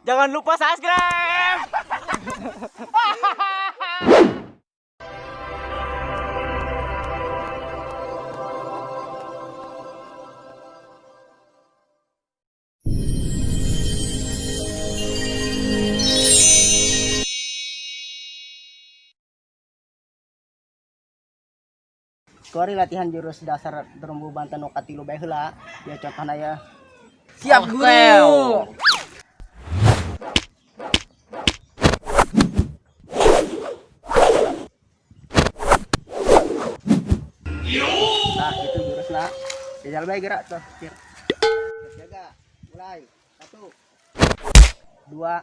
Jangan lupa subscribe. Kuari latihan jurus dasar terumbu banten no katilu bae heula. Ya contohna ya. Siap, guru. Nah, itu jurusna. Jajal bae gerak tuh. Jaga. Mulai. 1 2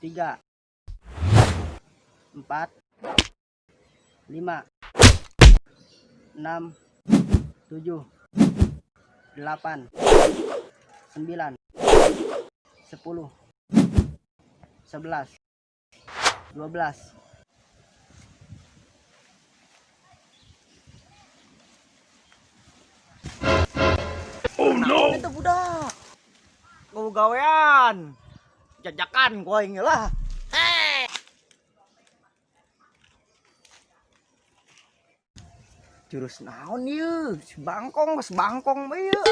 3 4 5 6 7 8 9 10 11 12 Itu budak. Mau gawean. Jajakan gua ini lah. Jurus naon ieu? Sebangkong bae ieu.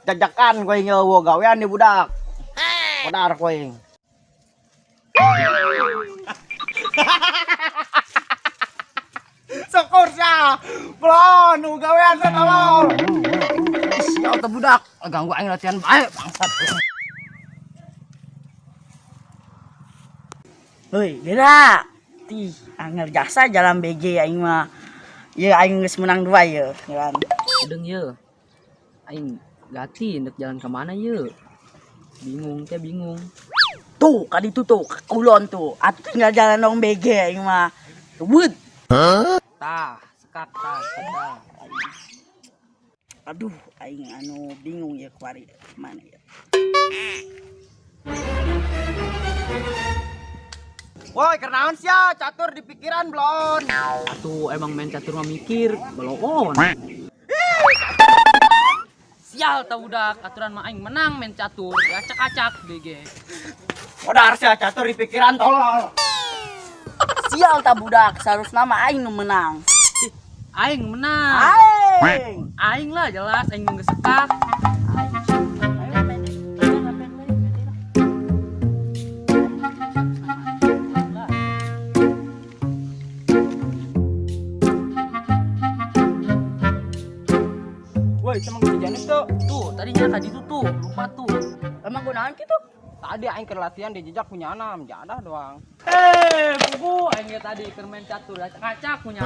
Jajakan gua ini wo gawean di budak. Modar gua ini. Syukur sia. Belon nu gawean teh tolong. Sial teh budak, ganggu aing latihan bae bangsat. Heuy, geura. Tih, angel jasa jalan BG aing mah. Ye aing geus menang 2 ye, kan. Udeng ye, aing gati hendak jalan kemana ye? Bingung teh bingung. Tuh, ka ditu tuh, kulon tuh. Atuh tinggal jalan dong BG aing mah. Kebut. Tah, sekak tah, sekak. Aduh, aing anu bingung ya kuari mana ya. Woi, kernaon sia? Catur di pikiran belon. Atuh emang main catur mah mikir, belon. Sial tah budak, aturan mah aing menang main catur, acak-acak BG. Modar sia catur di pikiran tolol. Sial tak budak, seharusnya mah aing nu menang. Aing menang. Aing. Aing lah jelas aing geus sekak. Woi, sama gede Janis tuh. Tuh, tadinya tadi tuh lupa tuh. Emang gunakan gitu? Tadi aing keur latihan di jejak punya anam, jadah doang. Buku aing ge tadi keur main catur, acak-acak punya.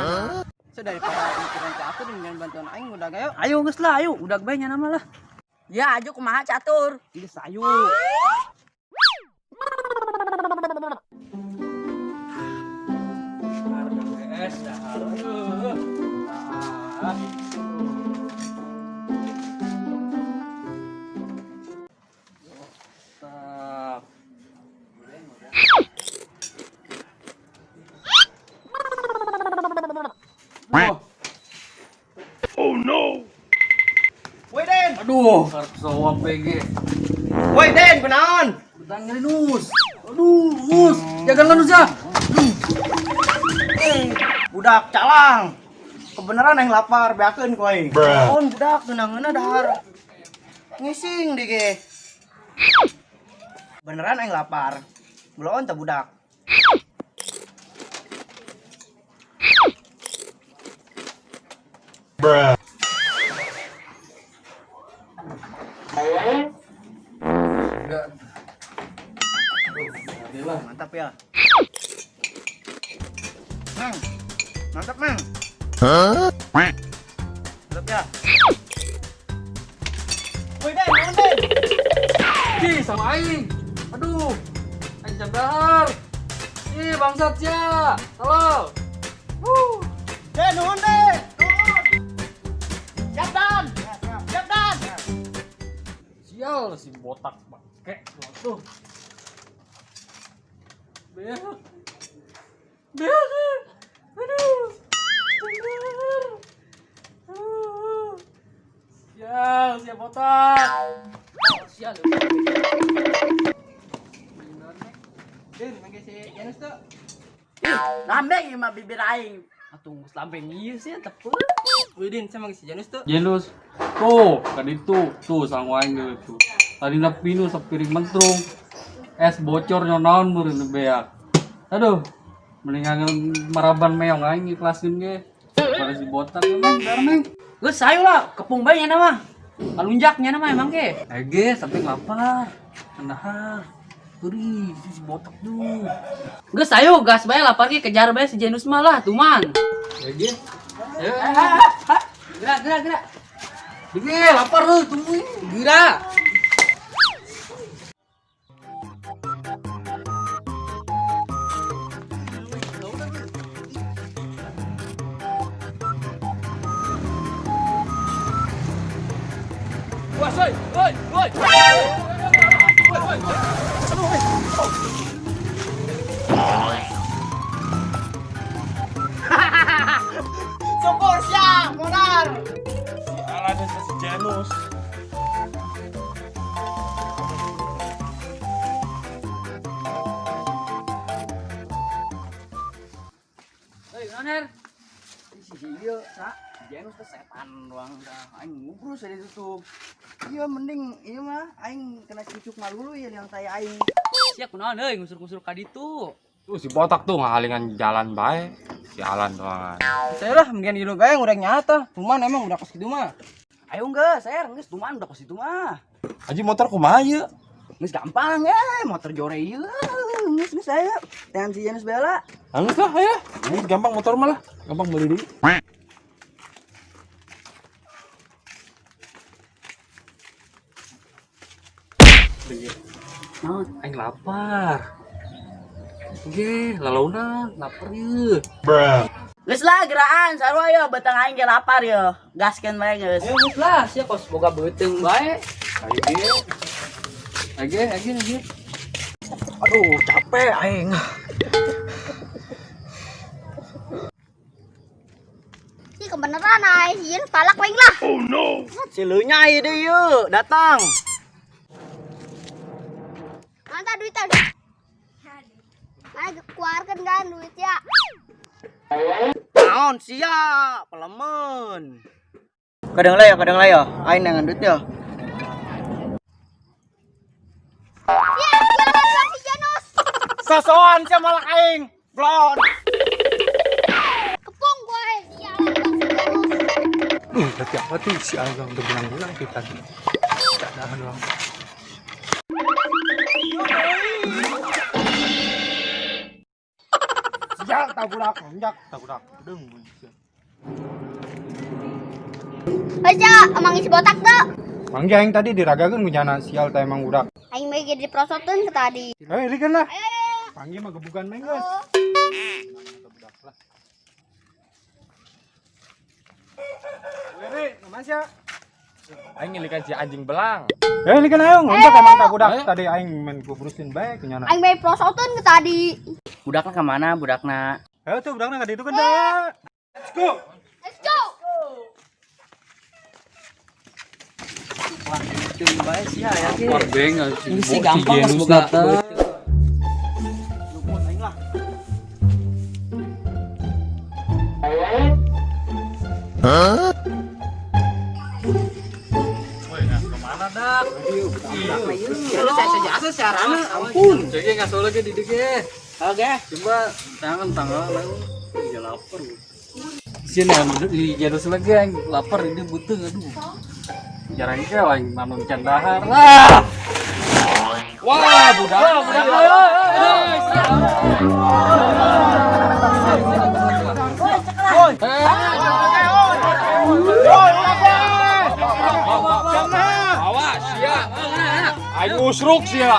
So daripada pikiran catur dengan bantuan aing udah gayo. Ayo geus lah, ayo udah bae nya nama lah. Ya, aja kumaha catur. Geus ayo. Oh no. Woi Den. Aduh, soal PG. Woi Den, kunaon? Udah ngelinus. Aduh, Nus. Jaga nus ya. Budak calang. Kebeneran aing lapar, beakeun ku aing. Naon budak geunangeuna dahar. Ngising di ge. Beneran aing lapar. Belon teh budak. Mantap ya. Mang. Mantap, Mang. Mantap ya. Woi, Den, naon Den? Ih, sama aing. Aduh. Aing jandar. Ih, bangsat ya. Tolol. Den, nuhun Den. Nuhun. Siap Dan. Siap Dan. Sial si botak bangke. Tuh. Beak. Beak. Aduh. Bener. Ya, siap botak. Sial. Din, mangga si Janus tuh. Lambeng ieu mah bibir aing. Atuh geus lambeng ieu sih tepeu. Udin sama si Janus tuh. Jenus, tuh, tadi tuh sangwain tuh. Tadi na pinu sepiring mentrung, es bocor nyonaon meureun beak. Aduh, mendingan maraban meong aing ikhlasin ge. Pada si botak emang, darmeng. Geus sayo lah, kepung bae nya mah. Kalunjaknya mah emang ge. Ege, sampai lapar. Kendahar. Turi, si botak tuh. Geus sayo gas bae lapar ge kejar bae si Janus mah lah, tuman. Ege. Ayo, Gerak. Ege, lapar lu, tungguin. Gerak. Woi. Syukur siang, modal. Alah desa si Janus. Hei, Noner. Si ieu sa Janus teh setan doang dah. Aing ngubrus ada tutup. Iya mending ieu mah aing kena cucuk malulu ya yang saya aing. Siap kunaon euy ngusur-ngusur ka ditu. Tuh si botak tuh ngahalingan jalan bae. Sialan doang. Saya lah mungkin ieu bae udah nyata. Cuman emang udah kos kitu mah. Ayo geus, geus tuman udah kos kitu mah. Haji motor kumaha ieu? Geus gampang motor jore ieu. Geus saya. Tangan si Janus bela. Anggus lah aya. Ini gampang motor malah. Gampang beli deui. Nah, aing lapar. Oke, lalaunan, lapar ieu. Geus lah geraan sarua yeuh beteng aing ge lapar yeuh. Gaskeun bae geus. Ayo geus lah, sia kos boga beuteung bae. Ege. Aduh, capek aing. Si kebeneran ay, Yin palak paling lah. Si leunya ieu deui yeuh, datang. Mantap duit tadi. Mana keluarkan kan duit ya. Naon sia, pelemen. Kadang layo. Aing nangan duit ya. Ya, jalan si Janus. Sosokan sia malah aing. Blon. Kepung gue. Jalan si Janus. Tapi apa tuh si Agam udah bilang kita. Enggak ada doang. Sial taburak, onjak. Tak deung. Aja, emang isi botak tuh. Mangga aing tadi diragakeun ku nyana sial teh emang udak. Aing mau jadi prosotin ke tadi. Hei, rikeun lah. Ayo. Panggil mah gebukan meng geus. Were, Masya. Aing ngilikan si anjing belang. Hei, rikeun ayo ngonjak emang tak budak tadi aing main kubrusin bae ku nyana. Aing mau prosotin ke tadi. Budakna ka mana budakna? Ayo tuh budakna ka ditu kan dah. Let's go. Let's go. Teuing bae sia aya ge. Lapar beng Ini sih gampang kos boga beuteung. Luput aing lah. Terus saya jasa siarana ampun. Jadi nggak soal lagi di dege. Oke. Coba tangan lalu. Iya lapar. Sini di Janus lagi yang lapar ini beuteung aduh. Jarang ke aing manun can dahar. Wah, budak. Awas ya. Aing usruk sia.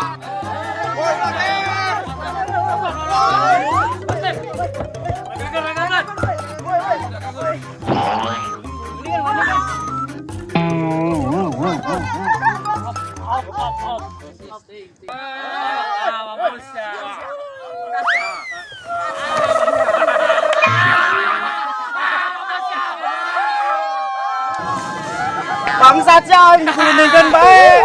bangsat sih aing dikulunikan bae.